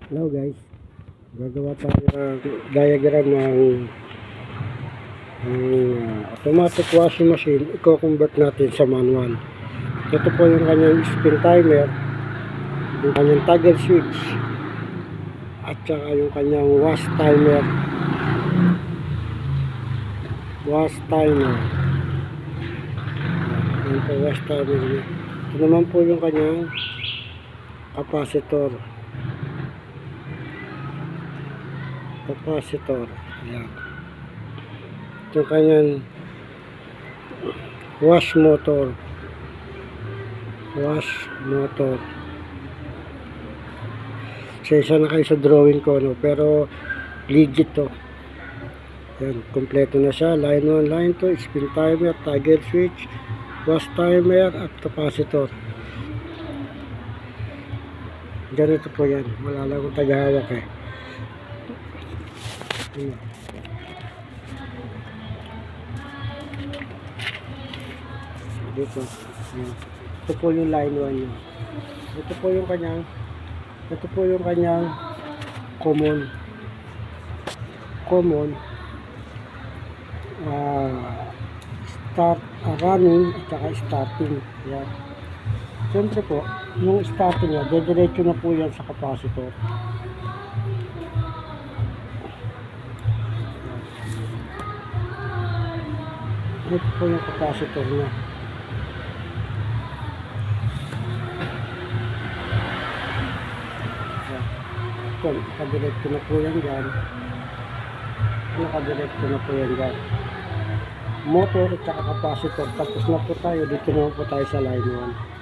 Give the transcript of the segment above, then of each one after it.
Hello guys, gagawa tayo ng diagram ng automatic washing machine. I-convert natin sa manual. Ito po yung kanyang spin timer, yung kanyang toggle switch, at saka yung kanyang wash timer. Yan po, wash timer niya. Ito naman po yung kanyang capacitor. Ayan. Ito kanyang wash motor. Isa na kayo sa drawing ko, no? Pero legit to. Yan, kompleto na siya. Line 1, line 2, spin timer, toggle switch, wash timer, at capacitor. Ganito po yan. Wala lang akong tagahawak eh. Dito. Ito po yung line 1 niya. Ito po yung kanyang common start running at saka starting. Yan. Siyempre po, yung starting niya, diretso na po yan sa capacitor. Ito po yung capacitor niya. Ito, nakadiretso na po yan dyan. Motor at saka capacitor. Tapos na po tayo, dito na po tayo sa line 1.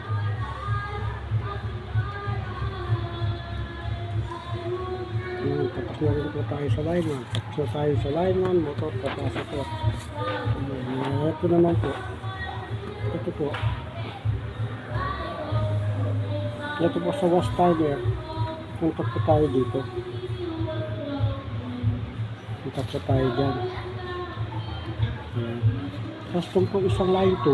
Tapos na rin po tayo sa line 1. Motor, capacitor. Ito naman po. Ito po sa wash timer. Punta po tayo dito. Punta po tayo dyan. Tapos itong po isang line 2.